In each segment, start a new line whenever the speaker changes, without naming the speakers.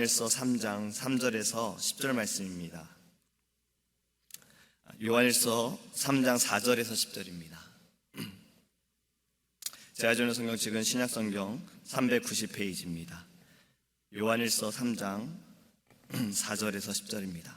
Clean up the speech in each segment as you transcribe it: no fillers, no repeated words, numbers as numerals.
요한일서 3장 3절에서 10절 말씀입니다. 요한일서 3장 4절에서 10절입니다. 제가 주는 성경책은 신약성경 390페이지입니다. 요한일서 3장 4절에서 10절입니다.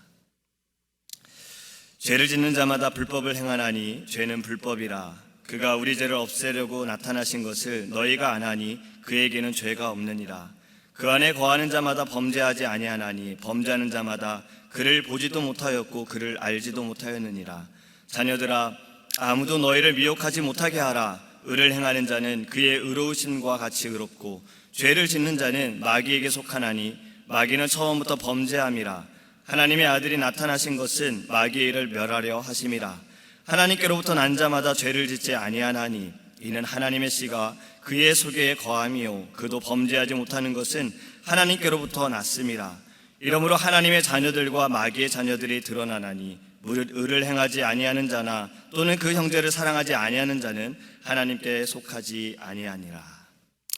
죄를 짓는 자마다 불법을 행하나니 죄는 불법이라. 그가 우리 죄를 없애려고 나타나신 것을 너희가 아나니 그에게는 죄가 없느니라. 그 안에 거하는 자마다 범죄하지 아니하나니 범죄하는 자마다 그를 보지도 못하였고 그를 알지도 못하였느니라. 자녀들아, 아무도 너희를 미혹하지 못하게 하라. 의를 행하는 자는 그의 의로우심과 같이 의롭고 죄를 짓는 자는 마귀에게 속하나니 마귀는 처음부터 범죄함이라. 하나님의 아들이 나타나신 것은 마귀의 일을 멸하려 하심이라. 하나님께로부터 난 자마다 죄를 짓지 아니하나니 이는 하나님의 씨가 그의 속에 거함이요 그도 범죄하지 못하는 것은 하나님께로부터 났음이라. 이러므로 하나님의 자녀들과 마귀의 자녀들이 드러나나니 무릇 의를 행하지 아니하는 자나 또는 그 형제를 사랑하지 아니하는 자는 하나님께 속하지 아니하니라.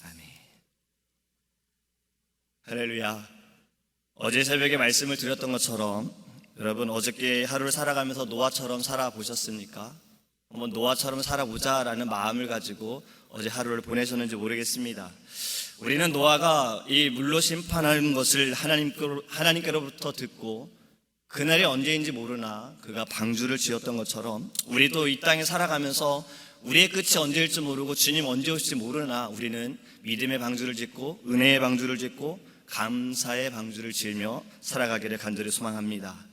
아멘. 할렐루야. 어제 새벽에 말씀을 드렸던 것처럼 여러분, 어저께 하루를 살아가면서 노아처럼 살아보셨습니까? 한번 노아처럼 살아보자라는 마음을 가지고 어제 하루를 보내셨는지 모르겠습니다. 우리는 노아가 이 물로 심판하는 것을 하나님께로부터 듣고 그날이 언제인지 모르나 그가 방주를 지었던 것처럼 우리도 이 땅에 살아가면서 우리의 끝이 언제일지 모르고 주님 언제 오실지 모르나 우리는 믿음의 방주를 짓고 은혜의 방주를 짓고 감사의 방주를 지으며 살아가기를 간절히 소망합니다.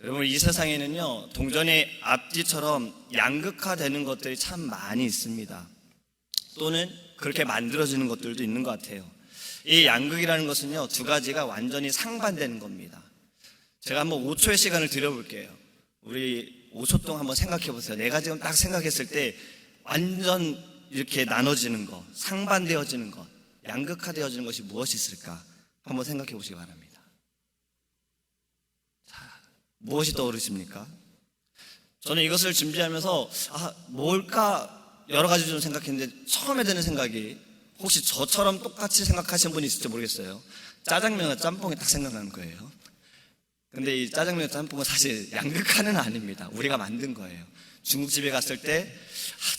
여러분, 이 세상에는요, 동전의 앞뒤처럼 양극화되는 것들이 참 많이 있습니다. 또는 그렇게 만들어지는 것들도 있는 것 같아요. 이 양극이라는 것은요, 두 가지가 완전히 상반되는 겁니다. 제가 한번 5초의 시간을 드려볼게요. 우리 5초 동안 한번 생각해 보세요. 내가 지금 딱 생각했을 때 완전 이렇게 나눠지는 것, 상반되어지는 것, 양극화되어지는 것이 무엇이 있을까? 한번 생각해 보시기 바랍니다. 무엇이 떠오르십니까? 저는 이것을 준비하면서 뭘까 여러 가지 좀 생각했는데 처음에 드는 생각이, 혹시 저처럼 똑같이 생각하시는 분이 있을지 모르겠어요. 짜장면과 짬뽕이 딱 생각나는 거예요. 근데 이 짜장면과 짬뽕은 사실 양극화는 아닙니다. 우리가 만든 거예요. 중국집에 갔을 때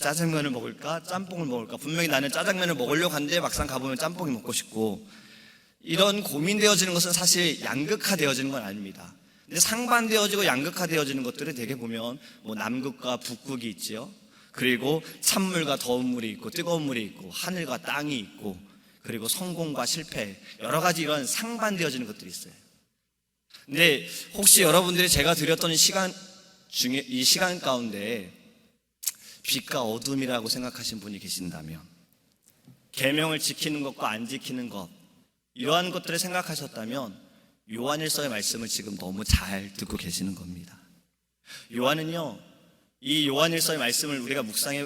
짜장면을 먹을까 짬뽕을 먹을까, 분명히 나는 짜장면을 먹으려고 하는데 막상 가보면 짬뽕이 먹고 싶고, 이런 고민되어지는 것은 사실 양극화되어지는 건 아닙니다. 근데 상반되어지고 양극화되어지는 것들은 대개 보면 남극과 북극이 있지요. 그리고 찬물과 더운 물이 있고 뜨거운 물이 있고 하늘과 땅이 있고, 그리고 성공과 실패, 여러 가지 이런 상반되어지는 것들이 있어요. 근데 혹시 여러분들이 제가 드렸던 시간 중에, 이 시간 가운데 빛과 어둠이라고 생각하신 분이 계신다면, 계명을 지키는 것과 안 지키는 것, 이러한 것들을 생각하셨다면 요한일서의 말씀을 지금 너무 잘 듣고 계시는 겁니다. 요한은요, 이 요한일서의 말씀을 우리가 묵상에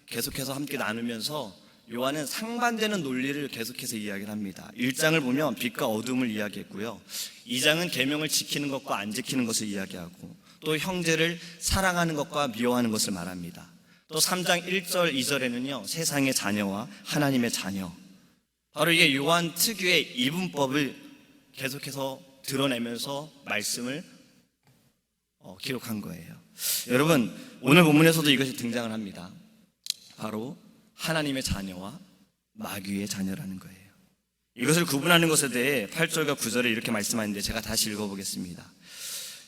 계속해서 함께 나누면서 요한은 상반되는 논리를 계속해서 이야기를 합니다. 1장을 보면 빛과 어둠을 이야기했고요, 2장은 계명을 지키는 것과 안 지키는 것을 이야기하고, 또 형제를 사랑하는 것과 미워하는 것을 말합니다. 또 3장 1절 2절에는요 세상의 자녀와 하나님의 자녀, 바로 이게 요한 특유의 이분법을 계속해서 드러내면서 말씀을 기록한 거예요. 여러분, 오늘 본문에서도 이것이 등장을 합니다. 바로 하나님의 자녀와 마귀의 자녀라는 거예요. 이것을 구분하는 것에 대해 8절과 9절에 이렇게 말씀하는데 제가 다시 읽어보겠습니다.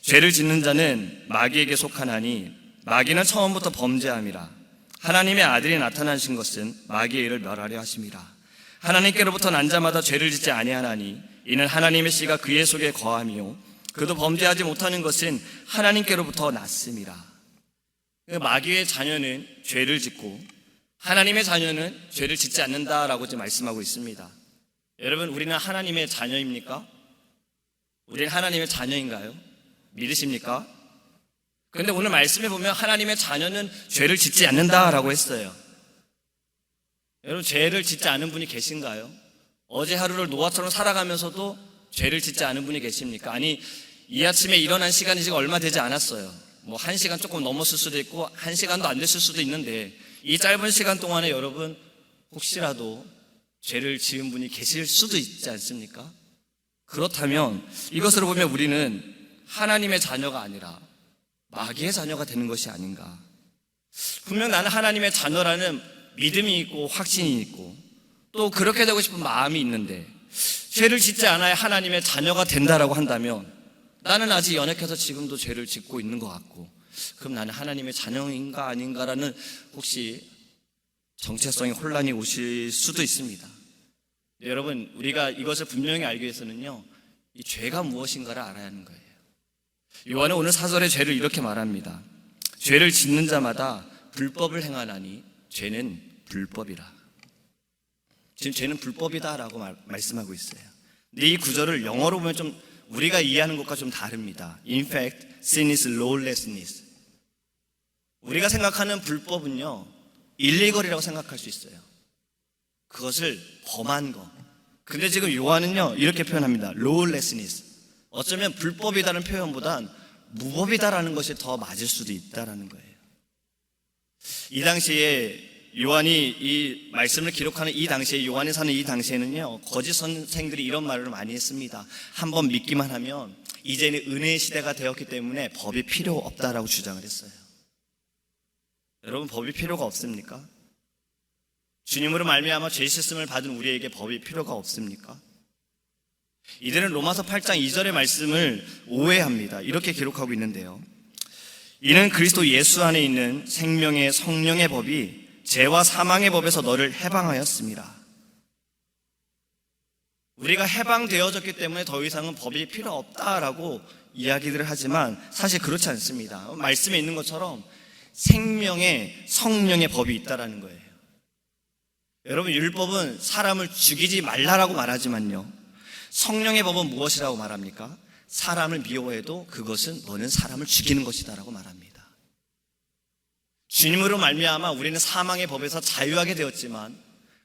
죄를 짓는 자는 마귀에게 속하나니 마귀는 처음부터 범죄함이라. 하나님의 아들이 나타나신 것은 마귀의 일을 멸하려 하심이라. 하나님께로부터 난 자마다 죄를 짓지 아니하나니 이는 하나님의 씨가 그의 속에 거함이요 그도 범죄하지 못하는 것은 하나님께로부터 났음이라. 마귀의 자녀는 죄를 짓고 하나님의 자녀는 죄를 짓지 않는다라고 지금 말씀하고 있습니다. 여러분, 우리는 하나님의 자녀입니까? 우리는 하나님의 자녀인가요? 믿으십니까? 그런데 오늘 말씀에 보면 하나님의 자녀는 죄를 짓지 않는다라고 했어요. 여러분, 죄를 짓지 않은 분이 계신가요? 어제 하루를 노아처럼 살아가면서도 죄를 짓지 않은 분이 계십니까? 아니, 이 아침에 일어난 시간이 지금 얼마 되지 않았어요. 1시간 조금 넘었을 수도 있고 1시간도 안 됐을 수도 있는데, 이 짧은 시간 동안에 여러분 혹시라도 죄를 지은 분이 계실 수도 있지 않습니까? 그렇다면 이것으로 보면 우리는 하나님의 자녀가 아니라 마귀의 자녀가 되는 것이 아닌가. 분명 나는 하나님의 자녀라는 믿음이 있고 확신이 있고 또 그렇게 되고 싶은 마음이 있는데 죄를 짓지 않아야 하나님의 자녀가 된다라고 한다면 나는 아직 연약해서 지금도 죄를 짓고 있는 것 같고, 그럼 나는 하나님의 자녀인가 아닌가라는 혹시 정체성의 혼란이 오실 수도 있습니다. 여러분, 우리가 이것을 분명히 알기 위해서는요, 이 죄가 무엇인가를 알아야 하는 거예요. 요한은 오늘 사절의 죄를 이렇게 말합니다. 죄를 짓는 자마다 불법을 행하나니 죄는 불법이라. 지금 죄는 불법이다라고 말씀하고 있어요. 근데 이 구절을 영어로 보면 좀 우리가 이해하는 것과 좀 다릅니다. In fact, sin is lawlessness. 우리가 생각하는 불법은요, 일리걸이라고 생각할 수 있어요. 그것을 범한 거. 근데 지금 요한은요, 이렇게 표현합니다. lawlessness. 어쩌면 불법이다는 표현보단 무법이다라는 것이 더 맞을 수도 있다라는 거예요. 이 당시에 요한이 이 말씀을 기록하는 이 당시에, 요한이 사는 이 당시에는요, 거짓 선생들이 이런 말을 많이 했습니다. 한번 믿기만 하면 이제는 은혜의 시대가 되었기 때문에 법이 필요 없다라고 주장을 했어요. 여러분, 법이 필요가 없습니까? 주님으로 말미암아 죄 씻음을 받은 우리에게 법이 필요가 없습니까? 이들은 로마서 8장 2절의 말씀을 오해합니다. 이렇게 기록하고 있는데요, 이는 그리스도 예수 안에 있는 생명의 성령의 법이 죄와 사망의 법에서 너를 해방하였습니다. 우리가 해방되어졌기 때문에 더 이상은 법이 필요 없다라고 이야기들을 하지만 사실 그렇지 않습니다. 말씀에 있는 것처럼 생명의 성령의 법이 있다라는 거예요. 여러분, 율법은 사람을 죽이지 말라라고 말하지만요, 성령의 법은 무엇이라고 말합니까? 사람을 미워해도 그것은 너는 사람을 죽이는 것이다라고 말합니다. 주님으로 말미암아 우리는 사망의 법에서 자유하게 되었지만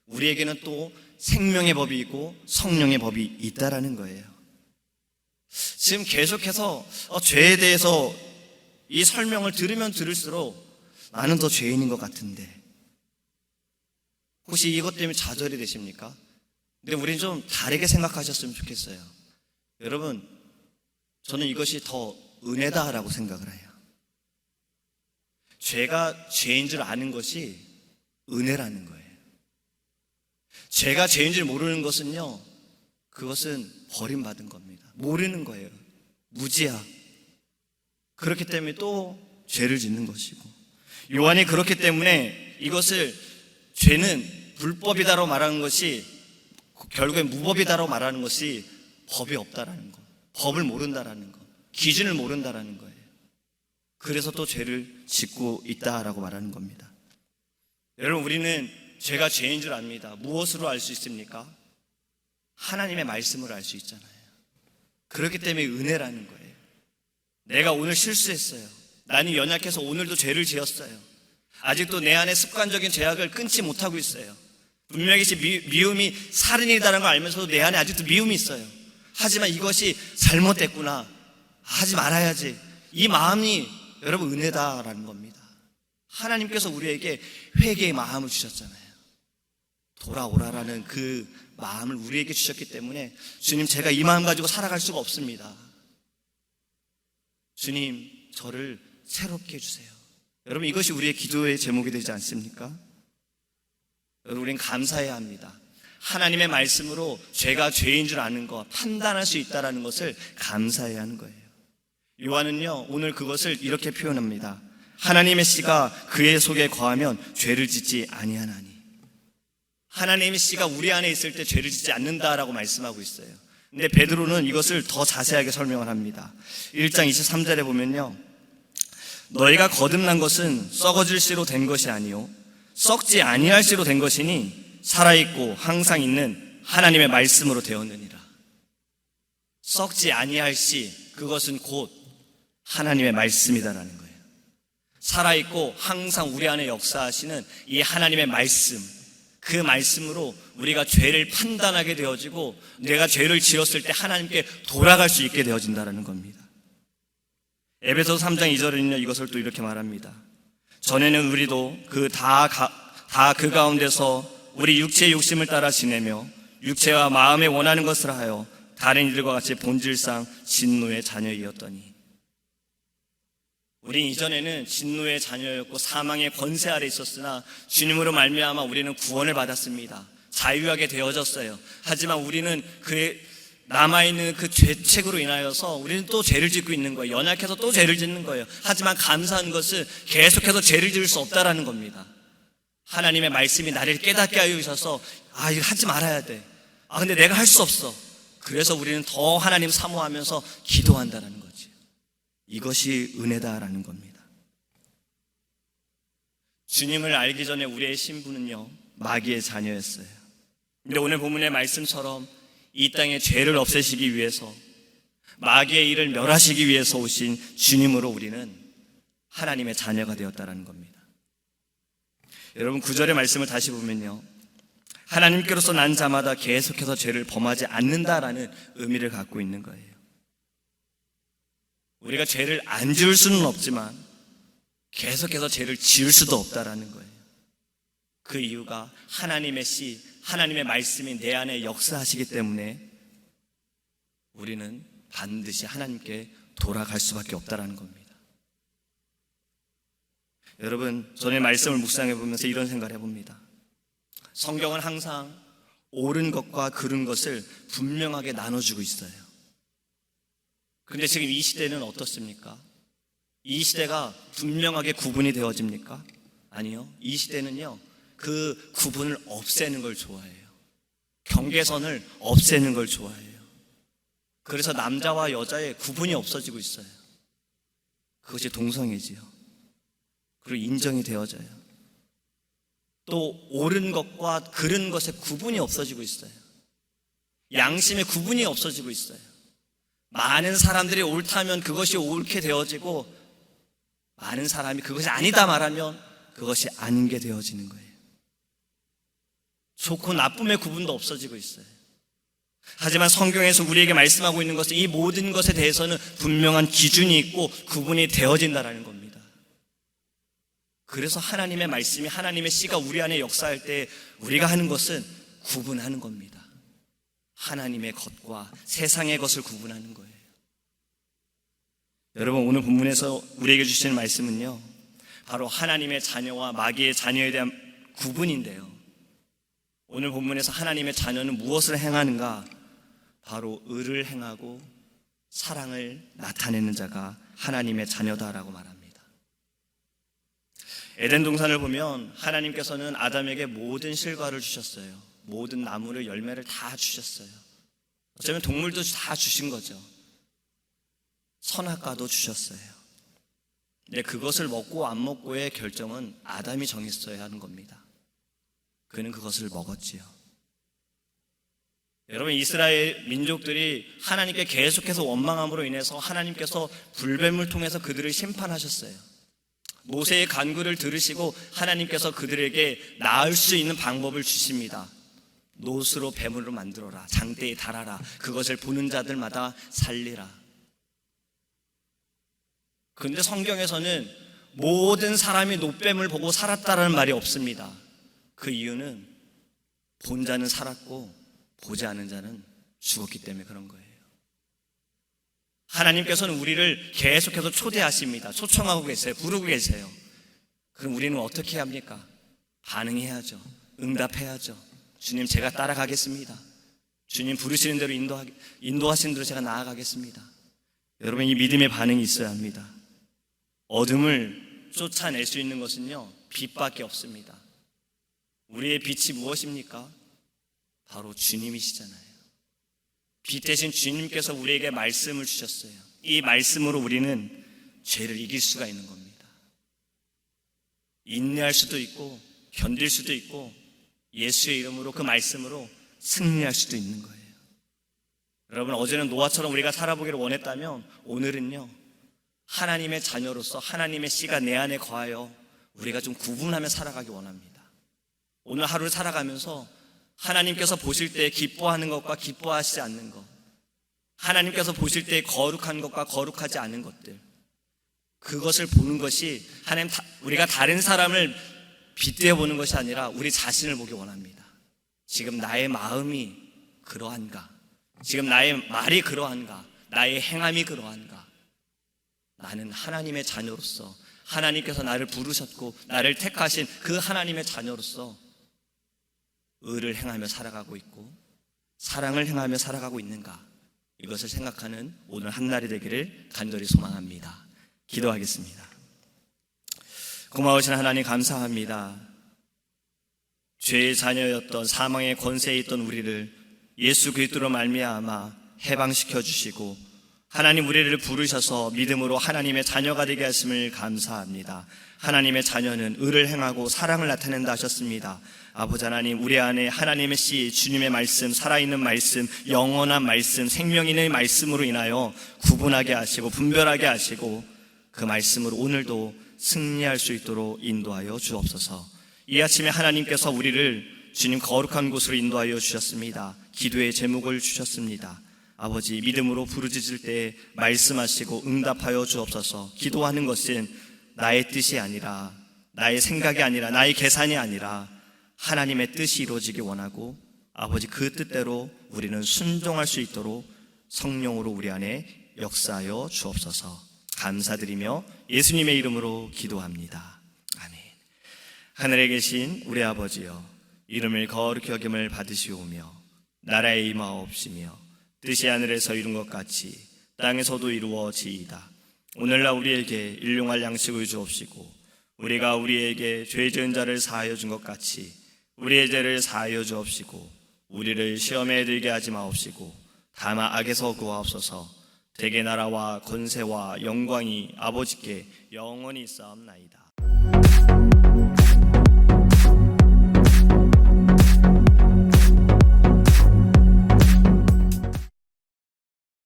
우리에게는 또 생명의 법이 있고 성령의 법이 있다라는 거예요. 지금 계속해서 죄에 대해서 이 설명을 들으면 들을수록 나는 더 죄인인 것 같은데, 혹시 이것 때문에 좌절이 되십니까? 근데 우리는 좀 다르게 생각하셨으면 좋겠어요. 여러분, 저는 이것이 더 은혜다라고 생각을 해요. 죄가 죄인 줄 아는 것이 은혜라는 거예요. 죄가 죄인 줄 모르는 것은요, 그것은 버림받은 겁니다. 모르는 거예요. 무지야. 그렇기 때문에 또 죄를 짓는 것이고, 요한이 그렇기 때문에 이것을 죄는 불법이다라고 말하는 것이 결국엔 무법이다라고 말하는 것이 법이 없다라는 거, 법을 모른다라는 거, 기준을 모른다라는 거예요. 그래서 또 죄를 짓고 있다라고 말하는 겁니다. 여러분, 우리는 죄가 죄인 줄 압니다. 무엇으로 알 수 있습니까? 하나님의 말씀으로 알 수 있잖아요. 그렇기 때문에 은혜라는 거예요. 내가 오늘 실수했어요. 나는 연약해서 오늘도 죄를 지었어요. 아직도 내 안에 습관적인 죄악을 끊지 못하고 있어요. 분명히 미움이 살인이다라는 걸 알면서도 내 안에 아직도 미움이 있어요. 하지만 이것이 잘못됐구나, 하지 말아야지, 이 마음이 여러분 은혜다라는 겁니다. 하나님께서 우리에게 회개의 마음을 주셨잖아요. 돌아오라라는 그 마음을 우리에게 주셨기 때문에 주님, 제가 이 마음 가지고 살아갈 수가 없습니다. 주님, 저를 새롭게 해주세요. 여러분, 이것이 우리의 기도의 제목이 되지 않습니까? 여러분, 우린 감사해야 합니다. 하나님의 말씀으로 죄가 죄인 줄 아는 것, 판단할 수 있다는 것을 감사해야 하는 거예요. 요한은요, 오늘 그것을 이렇게 표현합니다. 하나님의 씨가 그의 속에 거하면 죄를 짓지 아니하나니. 하나님의 씨가 우리 안에 있을 때 죄를 짓지 않는다라고 말씀하고 있어요. 근데 베드로는 이것을 더 자세하게 설명을 합니다. 1장 23절에 보면요, 너희가 거듭난 것은 썩어질 씨로 된 것이 아니요 썩지 아니할 씨로 된 것이니 살아있고 항상 있는 하나님의 말씀으로 되었느니라. 썩지 아니할 씨, 그것은 곧 하나님의 말씀이다라는 거예요. 살아있고 항상 우리 안에 역사하시는 이 하나님의 말씀, 그 말씀으로 우리가 죄를 판단하게 되어지고 내가 죄를 지었을 때 하나님께 돌아갈 수 있게 되어진다는 겁니다. 에베소서 3장 2절에는요, 이것을 또 이렇게 말합니다. 전에는 우리도 다 그 가운데서 우리 육체의 욕심을 따라 지내며 육체와 마음에 원하는 것을 하여 다른 이들과 같이 본질상 진노의 자녀이었더니. 우린 이전에는 진노의 자녀였고 사망의 권세 아래 있었으나 주님으로 말미암아 우리는 구원을 받았습니다. 자유하게 되어졌어요. 하지만 우리는 그의 남아있는 그 죄책으로 인하여서 우리는 또 죄를 짓고 있는 거예요. 연약해서 또 죄를 짓는 거예요. 하지만 감사한 것은 계속해서 죄를 지을 수 없다라는 겁니다. 하나님의 말씀이 나를 깨닫게 하여 주셔서 이거 하지 말아야 돼. 근데 내가 할 수 없어. 그래서 우리는 더 하나님 사모하면서 기도한다라는 거지. 이것이 은혜다라는 겁니다. 주님을 알기 전에 우리의 신분은요, 마귀의 자녀였어요. 근데 오늘 본문의 말씀처럼 이 땅에 죄를 없애시기 위해서, 마귀의 일을 멸하시기 위해서 오신 주님으로 우리는 하나님의 자녀가 되었다라는 겁니다. 여러분 9절의 말씀을 다시 보면요, 하나님께로서 난 자마다 계속해서 죄를 범하지 않는다라는 의미를 갖고 있는 거예요. 우리가 죄를 안 지을 수는 없지만 계속해서 죄를 지을 수도 없다라는 거예요. 그 이유가 하나님의 씨, 하나님의 말씀이 내 안에 역사하시기 때문에 우리는 반드시 하나님께 돌아갈 수밖에 없다라는 겁니다. 여러분, 저는 말씀을 묵상해 보면서 이런 생각을 해봅니다. 성경은 항상 옳은 것과 그른 것을 분명하게 나눠주고 있어요. 그런데 지금 이 시대는 어떻습니까? 이 시대가 분명하게 구분이 되어집니까? 아니요. 이 시대는요, 그 구분을 없애는 걸 좋아해요. 경계선을 없애는 걸 좋아해요. 그래서 남자와 여자의 구분이 없어지고 있어요. 그것이 동성애지요. 그리고 인정이 되어져요. 또 옳은 것과 그른 것의 구분이 없어지고 있어요. 양심의 구분이 없어지고 있어요. 많은 사람들이 옳다면 그것이 옳게 되어지고, 많은 사람이 그것이 아니다 말하면 그것이 아닌 게 되어지는 거예요. 좋고 나쁨의 구분도 없어지고 있어요. 하지만 성경에서 우리에게 말씀하고 있는 것은 이 모든 것에 대해서는 분명한 기준이 있고 구분이 되어진다는 겁니다. 그래서 하나님의 말씀이, 하나님의 씨가 우리 안에 역사할 때 우리가 하는 것은 구분하는 겁니다. 하나님의 것과 세상의 것을 구분하는 거예요. 여러분, 오늘 본문에서 우리에게 주시는 말씀은요, 바로 하나님의 자녀와 마귀의 자녀에 대한 구분인데요, 오늘 본문에서 하나님의 자녀는 무엇을 행하는가? 바로 의를 행하고 사랑을 나타내는 자가 하나님의 자녀다라고 말합니다. 에덴 동산을 보면 하나님께서는 아담에게 모든 실과를 주셨어요. 모든 나무를, 열매를 다 주셨어요. 어쩌면 동물도 다 주신 거죠. 선악과도 주셨어요. 근데 그것을 먹고 안 먹고의 결정은 아담이 정했어야 하는 겁니다. 그는 그것을 먹었지요. 여러분, 이스라엘 민족들이 하나님께 계속해서 원망함으로 인해서 하나님께서 불뱀을 통해서 그들을 심판하셨어요. 모세의 간구를 들으시고 하나님께서 그들에게 나을 수 있는 방법을 주십니다. 노스로 뱀으로 만들어라. 장대에 달아라. 그것을 보는 자들마다 살리라. 그런데 성경에서는 모든 사람이 노뱀을 보고 살았다라는 말이 없습니다. 그 이유는 본 자는 살았고 보지 않은 자는 죽었기 때문에 그런 거예요. 하나님께서는 우리를 계속해서 초대하십니다. 초청하고 계세요. 부르고 계세요. 그럼 우리는 어떻게 해야 합니까? 반응해야죠. 응답해야죠. 주님, 제가 따라가겠습니다. 주님 부르시는 대로 인도하시는 대로 제가 나아가겠습니다. 여러분, 이 믿음의 반응이 있어야 합니다. 어둠을 쫓아낼 수 있는 것은요, 빛밖에 없습니다. 우리의 빛이 무엇입니까? 바로 주님이시잖아요. 빛 대신 주님께서 우리에게 말씀을 주셨어요. 이 말씀으로 우리는 죄를 이길 수가 있는 겁니다. 인내할 수도 있고 견딜 수도 있고 예수의 이름으로, 그 말씀으로 승리할 수도 있는 거예요. 여러분, 어제는 노아처럼 우리가 살아보기를 원했다면 오늘은요, 하나님의 자녀로서 하나님의 씨가 내 안에 거하여 우리가 좀 구분하며 살아가기 원합니다. 오늘 하루를 살아가면서 하나님께서 보실 때 기뻐하는 것과 기뻐하시지 않는 것, 하나님께서 보실 때 거룩한 것과 거룩하지 않은 것들, 그것을 보는 것이 우리가 다른 사람을 빗대어 보는 것이 아니라 우리 자신을 보기 원합니다. 지금 나의 마음이 그러한가? 지금 나의 말이 그러한가? 나의 행함이 그러한가? 나는 하나님의 자녀로서, 하나님께서 나를 부르셨고 나를 택하신 그 하나님의 자녀로서 의를 행하며 살아가고 있고 사랑을 행하며 살아가고 있는가? 이것을 생각하는 오늘 한날이 되기를 간절히 소망합니다. 기도하겠습니다. 고마우신 하나님 감사합니다. 죄의 자녀였던 사망의 권세에 있던 우리를 예수 그리스도로 말미암아 해방시켜 주시고 하나님 우리를 부르셔서 믿음으로 하나님의 자녀가 되게 하심을 감사합니다. 하나님의 자녀는 의를 행하고 사랑을 나타낸다 하셨습니다. 아버지 하나님, 우리 안에 하나님의 씨, 주님의 말씀, 살아있는 말씀, 영원한 말씀, 생명 있는 말씀으로 인하여 구분하게 하시고 분별하게 하시고 그 말씀으로 오늘도 승리할 수 있도록 인도하여 주옵소서. 이 아침에 하나님께서 우리를 주님 거룩한 곳으로 인도하여 주셨습니다. 기도의 제목을 주셨습니다. 아버지, 믿음으로 부르짖을 때 말씀하시고 응답하여 주옵소서. 기도하는 것은 나의 뜻이 아니라, 나의 생각이 아니라, 나의 계산이 아니라 하나님의 뜻이 이루어지기 원하고 아버지 그 뜻대로 우리는 순종할 수 있도록 성령으로 우리 안에 역사하여 주옵소서. 감사드리며 예수님의 이름으로 기도합니다. 아멘. 하늘에 계신 우리 아버지여, 이름을 거룩히 여김을 받으시오며 나라에 임하옵시며 뜻이 하늘에서 이룬 것 같이 땅에서도 이루어지이다. 오늘날 우리에게 일용할 양식을 주옵시고 우리가 우리에게 죄 지은 자를 사하여 준 것 같이 우리의 죄를 사하여 주옵시고 우리를 시험에 들게 하지 마옵시고 다만 악에서 구하옵소서. 대개 나라와 권세와 영광이 아버지께 영원히 있사옵나이다.